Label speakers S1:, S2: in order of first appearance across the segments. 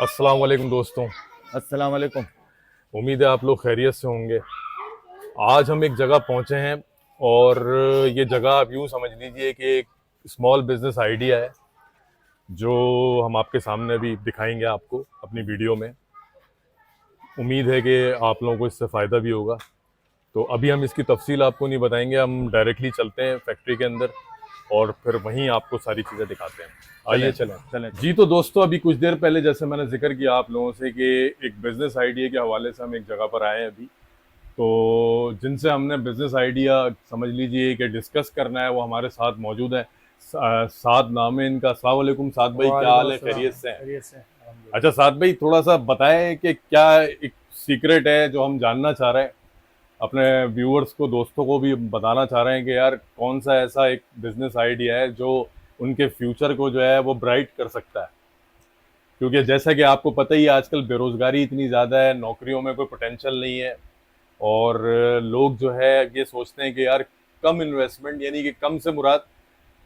S1: अस्सलाम वालेकुम दोस्तों।
S2: अस्सलाम वालेकुम।
S1: उम्मीद है आप लोग खैरियत से होंगे। आज हम एक जगह पहुंचे हैं और ये जगह आप यूं समझ लीजिए कि एक स्मॉल बिजनेस आइडिया है जो हम आपके सामने अभी दिखाएंगे आपको अपनी वीडियो में। उम्मीद है कि आप लोगों को इससे फ़ायदा भी होगा। तो अभी हम इसकी तफसील आपको नहीं बताएंगे, हम डायरेक्टली चलते हैं फैक्ट्री के अंदर और फिर वहीं आपको सारी चीज़ें दिखाते हैं। आइए
S2: चलें
S1: चलें।
S2: चलें
S1: जी
S2: चलें।
S1: तो दोस्तों, अभी कुछ देर पहले जैसे मैंने जिक्र किया आप लोगों से कि एक बिज़नेस आइडिया के हवाले से हम एक जगह पर आए हैं अभी। तो जिनसे हमने बिज़नेस आइडिया समझ लीजिए कि डिस्कस करना है वो हमारे साथ मौजूद है। साद नाम है इनका। अस्सलाम वालेकुम साद भाई, क्या
S2: वालेकुम
S1: हाल है,
S2: अस्सलाम।
S1: खैरियत से हैं?
S2: खैरियत से अल्हम्दुलिल्लाह।
S1: अच्छा साद भाई, थोड़ा सा बताएं कि क्या एक सीक्रेट है जो हम जानना चाह रहे हैं, अपने व्यूअर्स को, दोस्तों को भी बताना चाह रहे हैं कि यार कौन सा ऐसा एक बिजनेस आइडिया है जो उनके फ्यूचर को जो है वो ब्राइट कर सकता है। क्योंकि जैसा कि आपको पता ही है, आजकल बेरोजगारी इतनी ज़्यादा है, नौकरियों में कोई पोटेंशियल नहीं है। और लोग जो है ये सोचते हैं कि यार कम इन्वेस्टमेंट, यानी कि कम से मुराद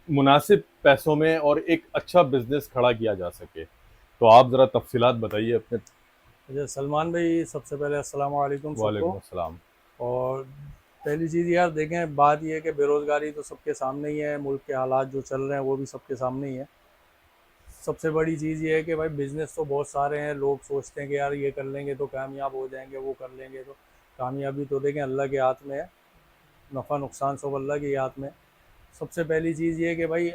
S1: मुनासिब पैसों में और एक अच्छा बिजनेस खड़ा किया जा सके। तो आप ज़रा तफसीलात बताइए अपने।
S2: अच्छा सलमान भाई, सबसे पहले अस्सलाम वालेकुम सबको।
S1: वालेकुम अस्सलाम।
S2: और पहली चीज़ यार देखें, बात ये है कि बेरोज़गारी तो सबके सामने ही है, मुल्क के हालात जो चल रहे हैं वो भी सबके सामने ही है। सबसे बड़ी चीज़ ये है कि भाई बिज़नेस तो बहुत सारे हैं, लोग सोचते हैं कि यार ये कर लेंगे तो कामयाब हो जाएंगे, वो कर लेंगे तो कामयाबी तो देखें अल्लाह के हाथ में है। नफ़ा नुकसान सब अल्लाह के हाथ में। सबसे पहली चीज़ ये है कि भाई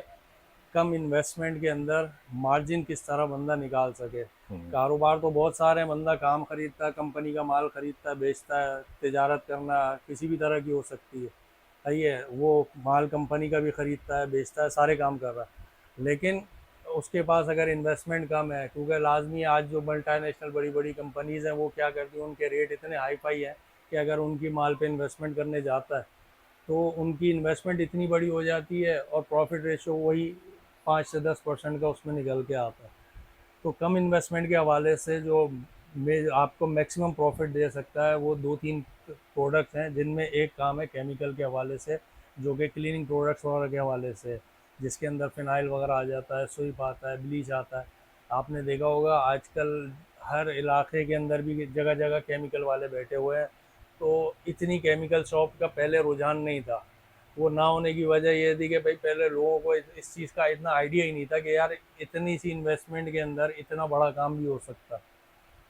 S2: कम इन्वेस्टमेंट के अंदर मार्जिन किस तरह बंदा निकाल सके।
S1: हम्म।
S2: कारोबार तो बहुत सारे हैं, बंदा काम खरीदता है, कंपनी का माल खरीदता है, बेचता है, तिजारत करना किसी भी तरह की हो सकती है। सही है, वो माल कंपनी का भी खरीदता है, बेचता है, सारे काम कर रहा है। लेकिन उसके पास अगर इन्वेस्टमेंट कम है, क्योंकि लाजमी आज जो मल्टीनेशनल बड़ी बड़ी कंपनीज़ हैं वो क्या करती हैं, उनके रेट इतने हाई फाई हैं कि अगर उनकी माल पे इन्वेस्टमेंट करने जाता है तो उनकी इन्वेस्टमेंट इतनी बड़ी हो जाती है और प्रॉफिट रेशो वही 5 से 10% का उसमें निकल के आता है। तो कम इन्वेस्टमेंट के हवाले से जो आपको मैक्सिमम प्रॉफिट दे सकता है वो दो तीन प्रोडक्ट्स हैं, जिनमें एक काम है केमिकल के हवाले से, जो कि क्लीनिंग प्रोडक्ट्स वगैरह के हवाले से, जिसके अंदर फिनाइल वगैरह आ जाता है, सुई आता है, ब्लीच आता है। आपने देखा होगा आजकल हर इलाके के अंदर भी जगह जगह केमिकल वाले बैठे हुए हैं। तो इतनी केमिकल शॉप का पहले रुझान नहीं था। वो ना होने की वजह ये थी कि भाई पहले लोगों को इस चीज़ का इतना आइडिया ही नहीं था कि यार इतनी सी इन्वेस्टमेंट के अंदर इतना बड़ा काम भी हो सकता।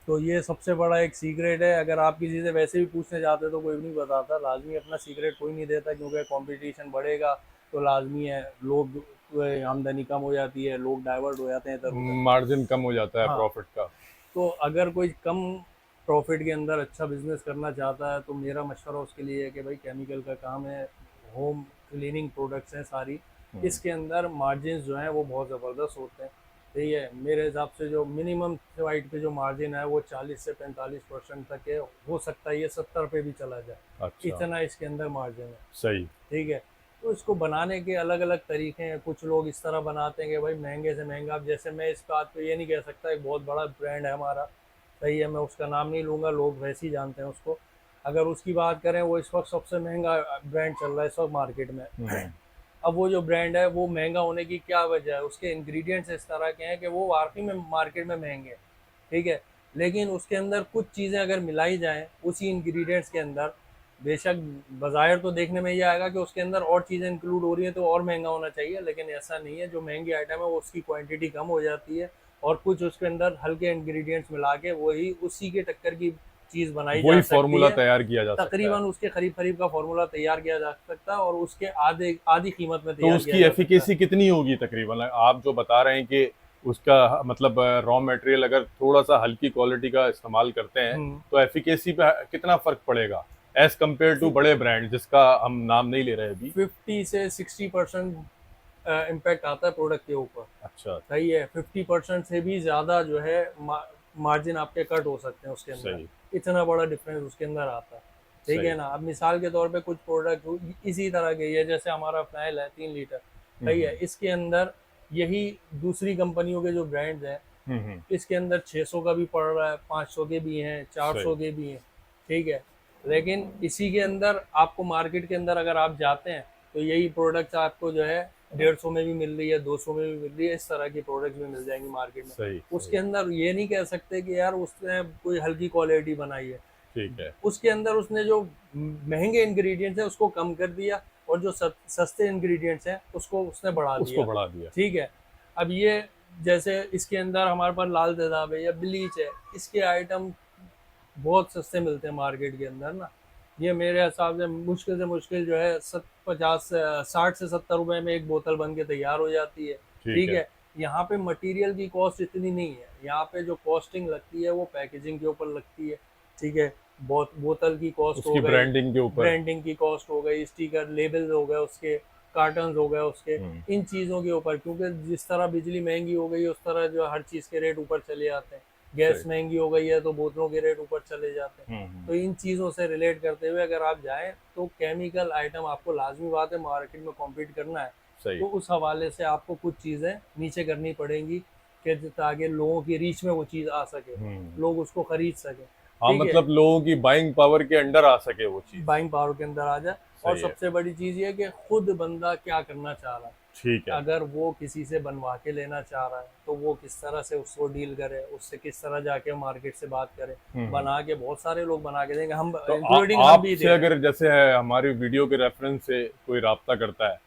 S2: तो ये सबसे बड़ा एक सीक्रेट है। अगर आप किसी से वैसे भी पूछने जाते तो कोई भी नहीं बताता, लाजमी अपना सीक्रेट कोई नहीं देता, क्योंकि कंपटीशन बढ़ेगा तो लाजमी है लोग, आमदनी कम हो जाती है, लोग डाइवर्ट हो जाते हैं इधर उधर।
S1: मार्जिन कम हो जाता है
S2: हाँ,
S1: प्रॉफिट का।
S2: तो अगर कोई कम प्रॉफिट के अंदर अच्छा बिजनेस करना चाहता है तो मेरा मशवरा उसके लिए है कि भाई केमिकल का काम है, होम क्लीनिंग प्रोडक्ट्स हैं सारी,
S1: हम्म।
S2: इसके अंदर मार्जिन जो हैं वो बहुत ज़बरदस्त होते हैं। ठीक है, मेरे हिसाब से जो मिनिमम साइड पे जो मार्जिन है वो 40 से 45% तक है, हो सकता है ये 70 पे भी चला जाए,
S1: अच्छा।
S2: इतना इसके अंदर मार्जिन है।
S1: सही।
S2: ठीक है, तो इसको बनाने के अलग अलग तरीके हैं। कुछ लोग इस तरह बनाते हैं कि भाई महंगे से महंगा, अब जैसे मैं इस बात पे ये नहीं कह सकता, एक बहुत बड़ा ब्रांड है हमारा, सही है, मैं उसका नाम नहीं लूँगा, लोग वैसे ही जानते हैं उसको। अगर उसकी बात करें, वो इस वक्त सबसे महंगा ब्रांड चल रहा है इस वक्त मार्केट में।
S1: हम्म।
S2: अब वो जो ब्रांड है वो महंगा होने की क्या वजह है, उसके इंग्रेडिएंट्स इस तरह के हैं कि वो वाकई में मार्केट में महंगे हैं। ठीक है, लेकिन उसके अंदर कुछ चीज़ें अगर मिलाई जाएँ उसी इंग्रेडिएंट्स के अंदर, बेशक बाज़ाहिर तो देखने में ये आएगा कि उसके अंदर और चीज़ें इंक्लूड हो रही हैं तो और महंगा होना चाहिए, लेकिन ऐसा नहीं है। जो महंगी आइटम है वो उसकी क्वांटिटी कम हो जाती है और कुछ उसके अंदर हल्के इंग्रेडिएंट्स मिला के वही उसी के टक्कर की चीज़ बनाई जा
S1: वही
S2: सकती
S1: फॉर्मूला
S2: है।
S1: तैयार किया जा सकता है।
S2: तकरीबन उसके करीब करीब का फार्मूला तैयार किया जा सकता है और उसके आधे आधी कीमत में
S1: तो
S2: तैयार किया
S1: उसकी
S2: जा सकता है।
S1: एफिकेसी कितनी होगी तकरीबन, आप जो बता रहे हैं कि उसका मतलब रॉ मटेरियल अगर थोड़ा सा हल्की क्वालिटी का इस्तेमाल करते हैं
S2: हम्म।
S1: तो एफिकेसी पे कितना फर्क पड़ेगा एज कम्पेयर टू बड़े ब्रांड जिसका हम नाम नहीं ले रहे अभी?
S2: 50 से 60% इम्पैक्ट आता है प्रोडक्ट के ऊपर।
S1: अच्छा।
S2: सही है, 50% से भी ज़्यादा जो है मार्जिन आपके कट हो सकते हैं उसके अंदर,
S1: सही।
S2: इतना बड़ा डिफरेंस उसके अंदर आता है। ठीक है
S1: सही।
S2: ना, अब मिसाल के तौर पे कुछ प्रोडक्ट इसी तरह के ही है, जैसे हमारा फाइल है 3 लीटर। सही है,
S1: हम्म।
S2: इसके अंदर यही दूसरी कंपनियों के जो ब्रांड्स हैं,
S1: हम्म।
S2: इसके अंदर 600 का भी पड़ रहा है, 500 के भी हैं, 400
S1: सही।
S2: के भी हैं। ठीक है, लेकिन इसी के अंदर आपको मार्केट के अंदर अगर आप जाते हैं तो यही प्रोडक्ट्स आपको जो है 150 में भी मिल रही है, 200 में भी मिल रही है, इस तरह की प्रोडक्ट भी मिल जाएंगी मार्केट में।
S1: सही
S2: उसके
S1: सही।
S2: अंदर ये नहीं कह सकते कि यार उसने कोई हल्की क्वालिटी बनाई है।
S1: ठीक है।
S2: उसके अंदर उसने जो महंगे इंग्रेडिएंट्स हैं उसको कम कर दिया, और जो सस्ते इंग्रेडिएंट्स हैं उसको उसने बढ़ा
S1: उसको
S2: दिया।
S1: बढ़ा दिया।
S2: ठीक है। अब ये जैसे इसके अंदर हमारे पास लाल तेजाब है या ब्लीच है, इसके आइटम बहुत सस्ते मिलते हैं मार्केट के अंदर ना। ये मेरे हिसाब से मुश्किल जो है 60 से 70 रुपए में एक बोतल बन के तैयार हो जाती है।
S1: ठीक
S2: ठीक
S1: है।
S2: है। यहाँ पे मटेरियल की कॉस्ट इतनी नहीं है, यहाँ पे जो कॉस्टिंग लगती है वो पैकेजिंग के ऊपर लगती है। ठीक है। बोतल की कॉस्ट हो
S1: उसकी
S2: गई,
S1: ब्रांडिंग के ऊपर।
S2: ब्रांडिंग की कॉस्ट हो गई, स्टिकर लेबल हो गए उसके, कार्टन हो गए उसके,
S1: हम्म।
S2: इन चीज़ों के ऊपर, क्योंकि जिस तरह बिजली महंगी हो गई उस तरह जो हर चीज़ के रेट ऊपर चले जाते हैं। गैस
S1: सही।
S2: महंगी हो गई है तो बोतलों के रेट ऊपर चले जाते हैं।
S1: हम्म।
S2: तो इन चीज़ों से रिलेट करते हुए अगर आप जाएँ तो केमिकल आइटम आपको लाज़मी बात है मार्केट में कॉम्पीट करना है,
S1: सही।
S2: तो उस हवाले से आपको कुछ चीज़ें नीचे करनी पड़ेंगी कि ताकि लोगों की रीच में वो चीज़ आ सके,
S1: हम्म।
S2: लोग उसको खरीद सकें।
S1: हाँ,
S2: ठीक है।
S1: मतलब लोगों की बाइंग पावर के अंडर आ सके वो चीज।
S2: बाइंग पावर के अंदर आ जाए। और
S1: सही है।
S2: सबसे बड़ी चीज़ ये है कि खुद बंदा क्या करना चाह रहा है।
S1: ठीक है।
S2: अगर वो किसी से बनवा के लेना चाह रहा है तो वो किस तरह से उसको डील करे, उससे किस तरह जाके मार्केट से बात करे। बना के बहुत सारे लोग बना के देंगे, हम
S1: तो
S2: इंक्लूडिंग हम भी
S1: आपसे
S2: दे रहे हैं।
S1: अगर जैसे है हमारी वीडियो के रेफरेंस से कोई राब्ता करता है,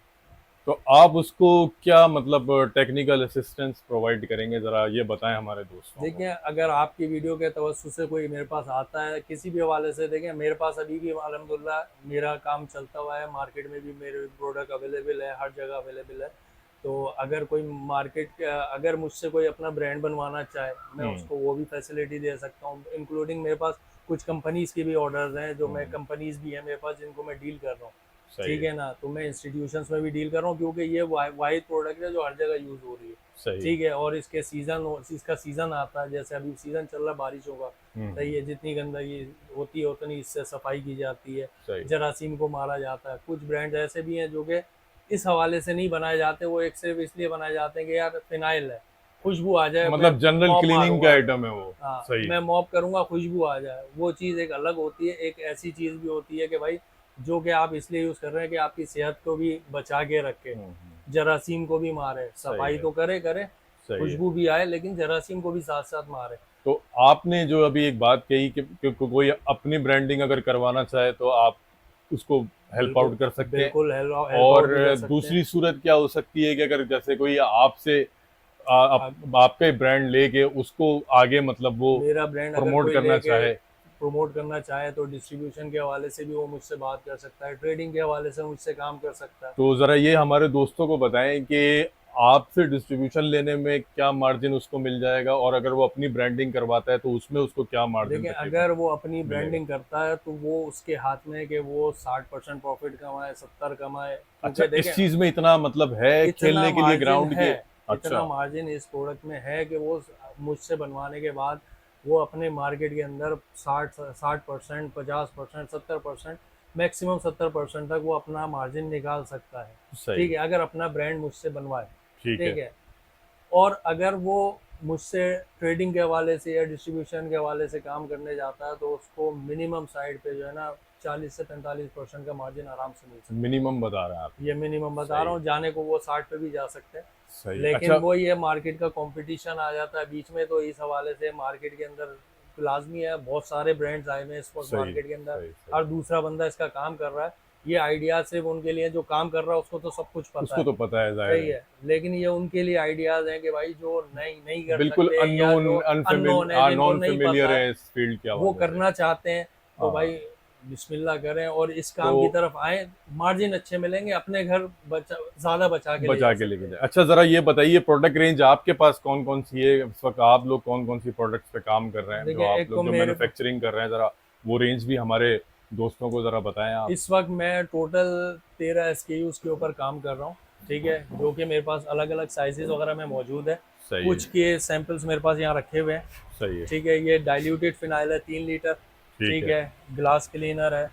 S1: तो आप उसको क्या मतलब टेक्निकल असिस्टेंस प्रोवाइड करेंगे, जरा ये बताएं हमारे दोस्तों को।
S2: देखिए, अगर आपकी वीडियो के तवज्जो से कोई मेरे पास आता है किसी भी हवाले से, देखिए मेरे पास अभी भी अल्हम्दुलिल्लाह मेरा काम चलता हुआ है, मार्केट में भी मेरे प्रोडक्ट अवेलेबल है, हर जगह अवेलेबल है। तो अगर कोई अगर मुझसे कोई अपना ब्रांड बनवाना चाहे, मैं
S1: हम्म।
S2: उसको वो भी फैसिलिटी दे सकता हूँ। इंक्लूडिंग मेरे पास कुछ कंपनीज़ के भी ऑर्डर्स हैं, जो मैं कंपनीज़ भी हैं मेरे पास जिनको मैं डील कर रहा हूँ।
S1: सही
S2: ठीक
S1: है।
S2: है ना, तो मैं इंस्टीट्यूशंस में भी डील कर रहा हूँ, क्योंकि ये वाइड प्रोडक्ट है जो हर जगह यूज़ हो रही है।
S1: सही है।
S2: ठीक है। और इसका सीज़न आता है, जैसे अभी सीज़न चल रहा है बारिशों का। सही है। जितनी गंदगी होती है उतनी इससे सफाई की जाती है,
S1: सही।
S2: जरासीम को मारा जाता है। कुछ ब्रांड ऐसे भी हैं जो कि इस हवाले से नहीं बनाए जाते, वो एक सिर्फ इसलिए बनाए जाते हैं कि यार फिनाइल है, खुशबू आ जाए, मैं
S1: मतलब जनरल
S2: मॉप
S1: क्लीनिंग का
S2: मारूंगा।
S1: आइटम है वो।
S2: हाँ,
S1: सही
S2: मैं
S1: है।
S2: मॉप करूंगा, खुशबू आ जाए, वो चीज़ एक अलग होती है। एक ऐसी चीज़ भी होती है कि भाई जो कि आप इसलिए यूज़ कर रहे हैं कि आपकी सेहत को भी बचा के रखे, जरासीम को भी मारे,
S1: सही
S2: सफाई
S1: है।
S2: तो करे करे,
S1: सही है।
S2: खुशबू भी आए, लेकिन जरासीम को भी साथ साथ मारे।
S1: तो आपने जो अभी एक बात कही कि कोई अपनी ब्रांडिंग अगर करवाना चाहे तो आप उसको हेल्प
S2: बिल्कुल।
S1: आउट कर सकते हैं।
S2: बिल्कुल हेल्प
S1: और
S2: आउट भी कर सकते हैं।
S1: दूसरी सूरत क्या हो सकती है कि अगर जैसे कोई आपसे आपका ब्रांड लेके उसको आगे मतलब वो
S2: मेरा ब्रांड अगर
S1: प्रमोट
S2: कोई
S1: करना
S2: लेके
S1: चाहे,
S2: प्रमोट करना चाहे तो डिस्ट्रीब्यूशन के हवाले से भी वो मुझसे बात कर सकता है, ट्रेडिंग के हवाले से मुझसे काम कर सकता है।
S1: तो ज़रा ये हमारे दोस्तों को बताएं कि आपसे डिस्ट्रीब्यूशन लेने में क्या मार्जिन उसको मिल जाएगा, और अगर वो अपनी ब्रांडिंग करवाता है तो उसमें उसको क्या मार्जिन
S2: देखिए,
S1: तकरीबन
S2: अगर वो अपनी
S1: मिलेगा।
S2: ब्रांडिंग करता है तो वो उसके हाथ में है कि वो 60% प्रॉफिट कमाए, 70 कमाए,
S1: अच्छा,
S2: क्योंकि
S1: इस
S2: देखें
S1: चीज़ में इतना मतलब है
S2: इतना
S1: खेलने के लिए
S2: मार्जिन
S1: ग्राउंड
S2: है,
S1: के।
S2: इतना
S1: अच्छा।
S2: मार्जिन इस प्रोडक्ट में है कि वो मुझसे बनवाने के बाद वो अपने मार्केट के अंदर 60%, 50%, 70%, मैक्सिमम 70% तक वो अपना मार्जिन निकाल सकता है।
S1: सही।
S2: ठीक है, अगर अपना ब्रांड मुझसे बनवाए।
S1: ठीक है।
S2: ठीक है। और अगर वो मुझसे ट्रेडिंग के हवाले से या डिस्ट्रीब्यूशन के हवाले से काम करने जाता है तो उसको मिनिमम साइड पे जो है ना 40 से 45% का मार्जिन आराम से मिल सकता
S1: मिनिमम बता रहे हैं आप।
S2: है। ये मिनिमम बता
S1: सही
S2: रहा
S1: है।
S2: हूँ, जाने को वो 60 पे भी जा सकते हैं।
S1: सही।
S2: लेकिन
S1: अच्छा।
S2: वो ये मार्केट का कंपटीशन आ जाता है बीच में, तो इस हवाले से मार्केट के अंदर लाजमी है, बहुत सारे ब्रांड्स आए हुए हैं इस वक्त
S1: सही
S2: मार्केट के अंदर।
S1: सही सही।
S2: हर दूसरा बंदा इसका काम कर रहा है। ये आइडिया सिर्फ उनके लिए, जो काम कर रहा है उसको तो सब कुछ पता
S1: उसको
S2: है।
S1: तो पता है, जाहिर
S2: सही
S1: है।
S2: है। लेकिन ये उनके लिए आइडियाज हैं कि भाई जो नहीं नहीं कर
S1: बिल्कुल
S2: सकते या
S1: अननोन
S2: जो अननोन है, जिनको
S1: नॉन
S2: नहीं
S1: फेमिलियर
S2: पता है,
S1: है इस फील्ड के
S2: वो
S1: हवाले से।
S2: करना चाहते हैं, तो
S1: हाँ।
S2: भाई बिस्मिल्लाह करें और इस
S1: तो
S2: काम की तरफ आए। मार्जिन अच्छे मिलेंगे, अपने घर ज्यादा बचा के ले
S1: बचा
S2: जा
S1: के
S2: सकते
S1: लेके
S2: हैं।
S1: जाए। अच्छा, जरा ये बताइए प्रोडक्ट रेंज आपके पास कौन कौन सी है इस वक्त, आप लोग कौन कौन सी प्रोडक्ट्स पे काम कर रहे हैं, जो
S2: देखिए,
S1: आप
S2: एक तो
S1: लोग जो
S2: मेरे
S1: मैन्युफैक्चरिंग कर रहे हैं, जरा वो रेंज भी हमारे दोस्तों को जरा बताएं आप।
S2: इस वक्त मैं टोटल 13 SKUs के ऊपर काम कर रहा हूँ। ठीक है, जो कि मेरे पास अलग अलग साइजेस वगैरह में मौजूद है।
S1: सही
S2: कुछ
S1: है।
S2: के सैंपल्स मेरे पास यहाँ रखे हुए हैं।
S1: सही है।
S2: ठीक है, ये डाइल्यूटेड फिनाइल है 3 लीटर।
S1: ठीक
S2: ठीक
S1: है।
S2: है। ग्लास क्लीनर है।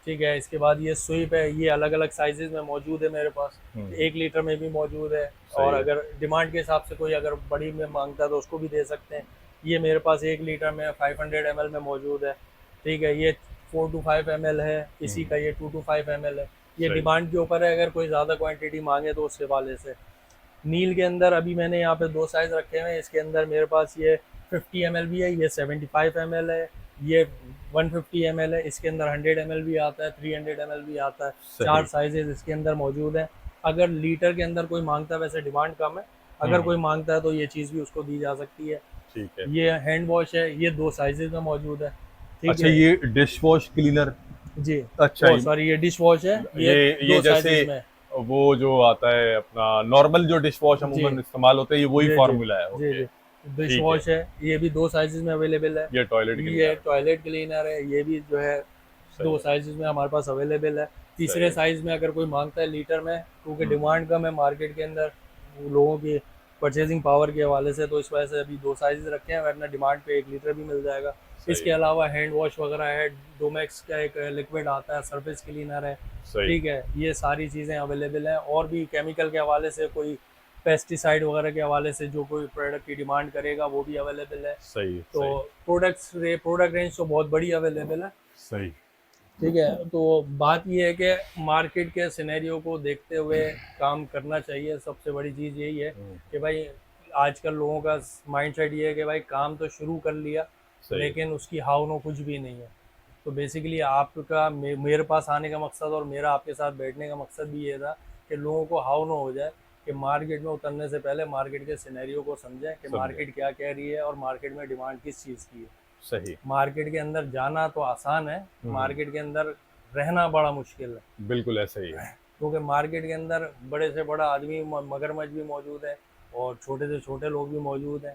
S2: ठीक है, इसके बाद ये स्वीप है, ये अलग अलग साइजेस में मौजूद है मेरे पास। 1 लीटर में भी मौजूद है, और
S1: सही है।
S2: अगर डिमांड के हिसाब से कोई अगर बड़ी में मांगता है तो उसको भी दे सकते हैं। ये मेरे पास 1 लीटर में 500 ml में मौजूद है। ठीक है, ये 4 to 5 ml है, किसी का ये 2 to 5 ml है। ये
S1: सही।
S2: डिमांड के ऊपर है, अगर कोई ज़्यादा क्वांटिटी मांगे तो उसके वाले से। नील के अंदर अभी मैंने यहाँ पे दो साइज़ रखे हुए हैं। इसके अंदर मेरे पास ये 50 ml भी है, ये 75 ml है, ये 150 ml है। इसके अंदर 100 ml भी आता है, 300 ml भी आता है। चार
S1: सही।
S2: साइजेस इसके अंदर मौजूद हैं। अगर लीटर के अंदर कोई मांगता है, वैसे डिमांड कम है, अगर कोई मांगता है तो ये चीज़ भी उसको दी जा सकती है।
S1: ठीक है।
S2: ये हैंड वॉश है, ये दो साइजेस में मौजूद है। ठीक
S1: अच्छा,
S2: है
S1: ये डिश वॉश क्लीनर।
S2: जी।
S1: अच्छा,
S2: ओ सॉरी, ये डिश वॉश है, ये
S1: ये
S2: दो
S1: जैसे
S2: साइजेस में है।
S1: वो जो आता है अपना नॉर्मल जो डिश वॉश
S2: जी
S1: अमूमन इस्तेमाल होता है, ये वही
S2: जी जी
S1: फार्मूला है।
S2: जी
S1: ओके।
S2: जी। डिश
S1: ठीक है।
S2: वॉश है, ये भी दो साइजेस में अवेलेबल है।
S1: ये टॉयलेट
S2: ये
S1: क्लीनर।
S2: टॉयलेट क्लीनर है, ये भी जो है
S1: सही
S2: दो
S1: है।
S2: साइजेस में हमारे पास अवेलेबल है।
S1: सही
S2: तीसरे
S1: है।
S2: साइज में अगर कोई मांगता है लीटर में, क्योंकि
S1: हम्म।
S2: डिमांड कम है मार्केट के अंदर लोगों की परचेजिंग पावर के हवाले से, तो इस वजह से अभी दो साइजेस रखे हैं, वरना डिमांड पे 1 लीटर भी मिल जाएगा।
S1: सही
S2: इसके
S1: है।
S2: अलावा हैंड वॉश वगैरह है, डोमेक्स का एक लिक्विड आता है, सरफेस क्लीनर है।
S1: सही।
S2: ठीक है, ये सारी चीज़ें अवेलेबल हैं। और भी केमिकल के हवाले से, कोई पेस्टिसाइड वगैरह के हवाले से जो कोई प्रोडक्ट की डिमांड करेगा वो भी अवेलेबल है।
S1: सही।
S2: तो
S1: सही।
S2: प्रोडक्ट रेंज तो बहुत बड़ी अवेलेबल है।
S1: सही।
S2: ठीक है, तो बात ये है कि मार्केट के सिनेरियो को देखते हुए काम करना चाहिए। सबसे बड़ी चीज़ यही है
S1: हम्म।
S2: कि भाई आजकल लोगों का माइंडसेट ये है कि भाई काम तो शुरू कर लिया,
S1: सही।
S2: लेकिन उसकी हाव नो कुछ भी नहीं है। तो बेसिकली आपका मेरे पास आने का मकसद और मेरा आपके साथ बैठने का मकसद भी ये था कि लोगों को हाव नो हो जाए, कि मार्केट में उतरने से पहले मार्केट के सिनेरियो को समझें कि
S1: समझे।
S2: मार्केट क्या कह रही है और मार्केट में डिमांड किस चीज़ की है।
S1: सही।
S2: मार्केट के अंदर जाना तो आसान है,
S1: हम्म।
S2: मार्केट के अंदर रहना बड़ा मुश्किल है।
S1: बिल्कुल ऐसा ही है।
S2: क्योंकि मार्केट के अंदर बड़े से बड़ा आदमी मगरमच्छ भी मौजूद है और छोटे से छोटे लोग भी मौजूद हैं।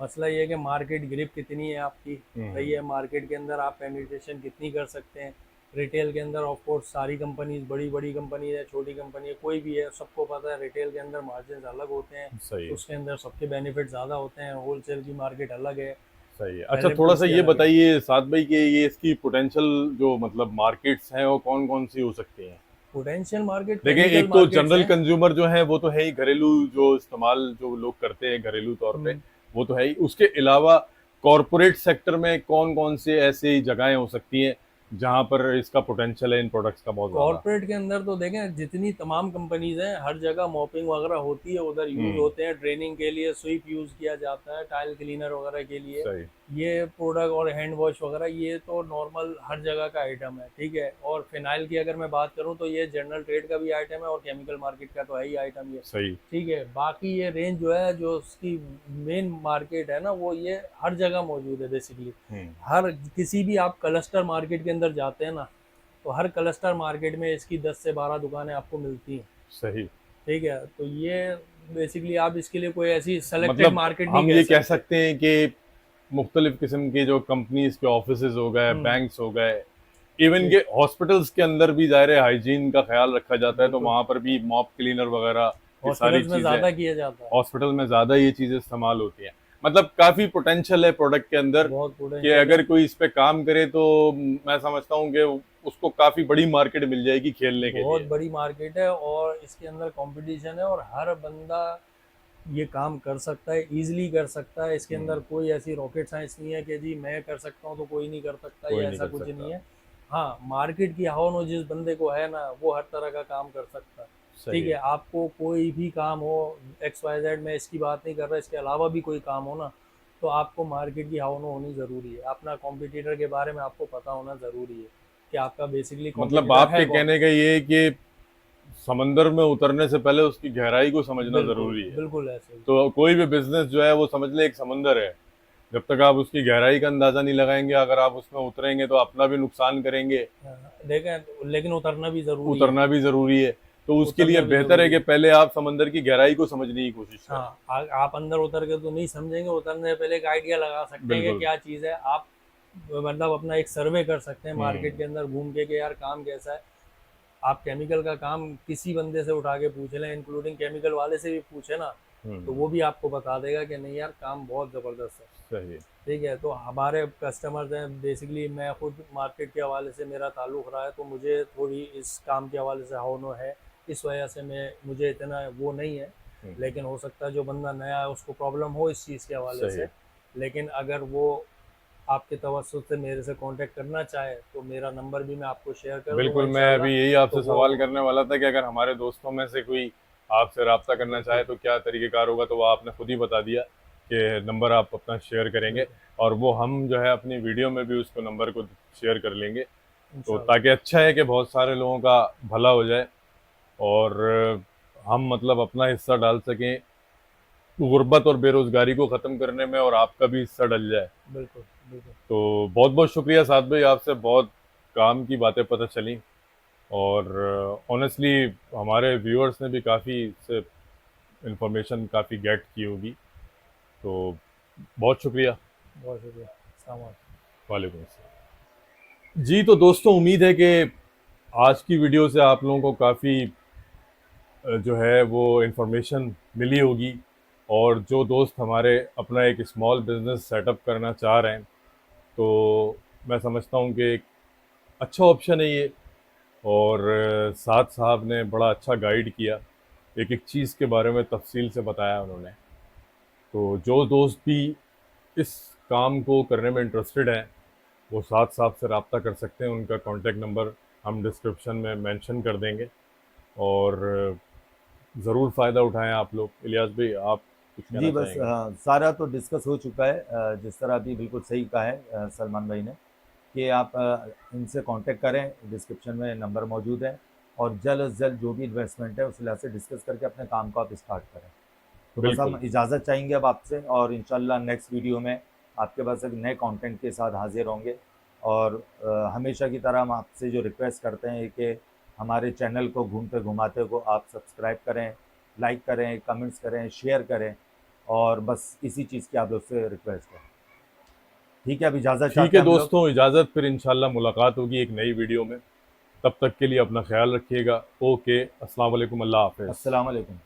S2: मसला ये है कि मार्केट ग्रिप कितनी है आपकी, सही है, मार्केट के अंदर आप पेनिट्रेशन कितनी कर सकते हैं। रिटेल के अंदर ऑफ कोर्स सारी कंपनीज, बड़ी बड़ी कंपनी है, छोटी कंपनी है, कोई भी है, सबको पता है रिटेल के अंदर मार्जिन अलग होते हैं,
S1: सही है।
S2: उसके अंदर सबके बेनिफिट ज़्यादा होते हैं। होलसेल की मार्केट अलग है,
S1: सही है। अच्छा, थोड़ा सा
S2: एलएफटीज की
S1: ये
S2: अलग है।
S1: बताइए साथ भाई कि ये इसकी पोटेंशियल जो मतलब मार्केट्स हैं वो कौन कौन सी हो सकती हैं?
S2: पोटेंशियल मार्केट
S1: देखिए,
S2: केमिकल
S1: एक तो
S2: मार्केट्स
S1: जनरल
S2: हैं।
S1: कंज्यूमर जो है वो तो है ही, घरेलू जो इस्तेमाल जो लोग करते हैं घरेलू तौर पे,
S2: हम्म,
S1: वो तो है ही। उसके अलावा कॉरपोरेट सेक्टर में कौन कौन से ऐसी जगहें हो सकती हैं जहां पर इसका पोटेंशियल है इन प्रोडक्ट्स का बहुत ज्यादा?
S2: कॉर्पोरेट के अंदर तो देखें, जितनी तमाम कंपनीज हैं हर जगह मॉपिंग वगैरह होती है, उधर यूज़
S1: हम्म।
S2: होते हैं, ड्रेनिंग के लिए स्वीप यूज़ किया जाता है, टाइल क्लीनर वगैरह के लिए।
S1: सही।
S2: ये प्रोडक्ट और हैंड वॉश वगैरह ये तो नॉर्मल हर जगह का आइटम है। ठीक है, और फिनाइल की अगर मैं बात करूं तो ये जनरल ट्रेड का भी आइटम है और केमिकल मार्केट का तो है ही आइटम ये।
S1: सही।
S2: ठीक है, बाकी ये रेंज जो है, जो उसकी मेन मार्केट है ना, वो ये हर जगह मौजूद है बेसिकली।
S1: हम्म।
S2: हर किसी भी आप क्लस्टर मार्केट के अंदर जाते हैं ना, तो हर क्लस्टर मार्केट में इसकी 10 से 12 दुकानें आपको मिलती हैं।
S1: सही।
S2: ठीक है, तो ये बेसिकली आप इसके लिए कोई ऐसी सेलेक्टेड
S1: मतलब
S2: मार्केट नहीं
S1: हम
S2: कह
S1: ये कह
S2: सकते।
S1: सकते हैं कि मुख्तलिफ किस्म के जो कंपनीज के ऑफिसेज हो गए,
S2: हम्म।
S1: बैंक्स हो गए, इवन
S2: जी
S1: के हॉस्पिटल्स के अंदर भी ज़ाहिर है हाइजीन का ख्याल रखा जाता है, तो
S2: बिल्कुल,
S1: वहाँ पर भी मॉप क्लीनर वगैरह ये सारी
S2: हॉस्पिटल्स में
S1: चीज़ें
S2: ज़्यादा किया जाता है।
S1: हॉस्पिटल में ज़्यादा ये चीज़ें इस्तेमाल होती हैं। मतलब काफ़ी पोटेंशियल है प्रोडक्ट के अंदर
S2: बहुत
S1: कि
S2: पोटेंशियल है।
S1: अगर कोई इस पे काम करे तो मैं समझता हूँ कि उसको काफ़ी बड़ी मार्केट मिल जाएगी खेलने के
S2: बहुत
S1: लिए।
S2: बड़ी मार्केट है और इसके अंदर कंपटीशन है, और हर बंदा ये काम कर सकता है, इजीली कर सकता है। इसके अंदर कोई ऐसी रॉकेट साइंस नहीं है कि जी मैं कर सकता हूँ तो कोई नहीं कर सकता,
S1: कोई
S2: या
S1: नहीं
S2: ऐसा
S1: कर
S2: कुछ
S1: सकता।
S2: नहीं है। हाँ, मार्केट की हवा नो जिस बंदे को है ना, वो हर तरह का काम कर सकता है।
S1: सही
S2: ठीक है,
S1: है।
S2: आपको कोई भी काम हो, XYZ, मैं इसकी बात नहीं कर रहा, इसके अलावा भी कोई काम हो ना, तो आपको मार्केट की हवा नो होनी ज़रूरी है। अपना कॉम्पिटिटर के बारे में आपको पता होना ज़रूरी है कि आपका बेसिकली
S1: मतलब
S2: कॉम्पिटिटर है
S1: आपके
S2: कौन।
S1: कहने का ये है कि समंदर में उतरने से पहले उसकी गहराई को समझना
S2: बिल्कुल
S1: जरूरी है।
S2: बिल्कुल ऐसे ही।
S1: तो कोई भी बिजनेस जो है वो समझ ले एक समंदर है, जब तक आप उसकी गहराई का अंदाजा नहीं लगाएंगे, अगर आप उसमें उतरेंगे तो अपना भी नुकसान करेंगे।
S2: हाँ, देखें, लेकिन उतरना भी ज़रूरी है।
S1: उतरना भी जरूरी है। तो उसके लिए
S2: उतरना भी
S1: बेहतर है
S2: ज़रूरी
S1: कि
S2: है।
S1: पहले आप समंदर की गहराई को समझने की कोशिश करें।
S2: हाँ, आप अंदर उतर के तो नहीं समझेंगे, उतरने से पहले एक आइडिया लगा सकते हैं कि
S1: बिल्कुल।
S2: क्या चीज़ है। आप मतलब अपना एक सर्वे कर सकते हैं मार्केट
S1: हम्म।
S2: के अंदर घूम के यार काम कैसा है। आप केमिकल का काम किसी बंदे से उठा के पूछ लें, इंक्लूडिंग केमिकल वाले से भी पूछे ना, तो
S1: हम्म।
S2: वो भी आपको बता देगा कि नहीं यार काम बहुत ज़बरदस्त है।
S1: सही है।
S2: ठीक है, तो हमारे कस्टमर्स हैं, बेसिकली मैं खुद मार्केट के हवाले से मेरा ताल्लुक़ रहा है, तो मुझे थोड़ी इस काम के हवाले से हाव नो है। इस वजह से मुझे इतना वो नहीं है।
S1: हम्म।
S2: लेकिन हो सकता है जो बंदा नया है उसको प्रॉब्लम हो इस चीज़ के हवाले
S1: सही
S2: से।
S1: है।
S2: लेकिन अगर वो आपके तवज्जुह से मेरे से कांटेक्ट करना चाहे तो मेरा नंबर भी मैं आपको शेयर कर दूंगा
S1: बिल्कुल, मैं
S2: इंशाल्लाह।
S1: अभी यही
S2: तो
S1: आपसे
S2: वो
S1: सवाल करने वाला था कि अगर हमारे दोस्तों में से कोई आपसे रब्ता करना चाहे
S2: बिल्कुल
S1: तो क्या तरीक़ेकार होगा, तो वो आपने खुद ही बता दिया कि नंबर आप अपना शेयर करेंगे,
S2: बिल्कुल
S1: और वो हम जो है अपनी वीडियो में भी उसको नंबर को शेयर कर लेंगे। तो
S2: इंशाल्लाह।
S1: ताकि अच्छा है कि बहुत सारे लोगों का भला हो जाए, और हम मतलब अपना हिस्सा डाल सकें गुर्बत और बेरोज़गारी को ख़त्म करने में, और आपका भी हिस्सा डल जाए।
S2: बिल्कुल बिल्कुल
S1: तो बहुत-बहुत शुक्रिया साद भाई, आपसे बहुत काम की बातें पता चली, और ऑनेस्टली हमारे व्यूअर्स ने भी काफ़ी इससे इन्फॉर्मेशन काफ़ी गेट की होगी। तो बहुत शुक्रिया।
S2: बहुत शुक्रिया। अस्सलाम वालेकुम।
S1: वालेकुम अस्सलाम। जी, तो दोस्तों उम्मीद है कि आज की वीडियो से आप लोगों को काफ़ी जो है वो इन्फॉर्मेशन मिली होगी, और जो दोस्त हमारे अपना एक स्मॉल बिज़नेस सेटअप करना चाह रहे हैं, तो मैं समझता हूँ कि एक अच्छा ऑप्शन है ये। और साद साहब ने बड़ा अच्छा गाइड किया, एक-एक चीज़ के बारे में तफ़सील से बताया उन्होंने। तो जो दोस्त भी इस काम को करने में इंटरेस्टेड हैं, वो साद साहब से रब्ता कर सकते हैं, उनका कॉन्टैक्ट नंबर हम डिस्क्रिप्शन में मेंशन कर देंगे, और ज़रूर फ़ायदा उठाएँ आप लोग। इलियास भाई, आप कुछ कहना
S3: जी बस
S1: चाहेंगे?
S3: सारा तो डिस्कस हो चुका है। जिस तरह अभी बिल्कुल सही कहा है सलमान भाई ने कि आप इनसे कांटेक्ट करें, डिस्क्रिप्शन में नंबर मौजूद है, और जल्द से जल्द जो भी इन्वेस्टमेंट है उस लिहाज से डिस्कस करके अपने काम को आप स्टार्ट करें। तो बस हम
S1: बिल्कुल।
S3: इजाज़त चाहेंगे अब आपसे, और इंशाल्लाह नेक्स्ट वीडियो में आपके पास एक नए कंटेंट के साथ हाजिर होंगे। और हमेशा की तरह हम आपसे जो रिक्वेस्ट करते हैं कि हमारे चैनल को घूमते घुमाते को आप सब्सक्राइब करें, लाइक करें, कमेंट्स करें, शेयर करें, और बस इसी चीज़ की आप लोग से रिक्वेस्ट है। ठीक है, अब इजाज़त
S1: ठीक
S3: चाहते
S1: है
S3: हैं हम लोग।
S1: दोस्तों, इजाज़त, फिर इंशाल्लाह मुलाकात होगी एक नई वीडियो में। तब तक के लिए अपना ख़्याल रखिएगा। ओके, अस्सलाम वालेकुम, अल्लाह हाफ़िज़।
S3: अस्सलाम वालेकुम।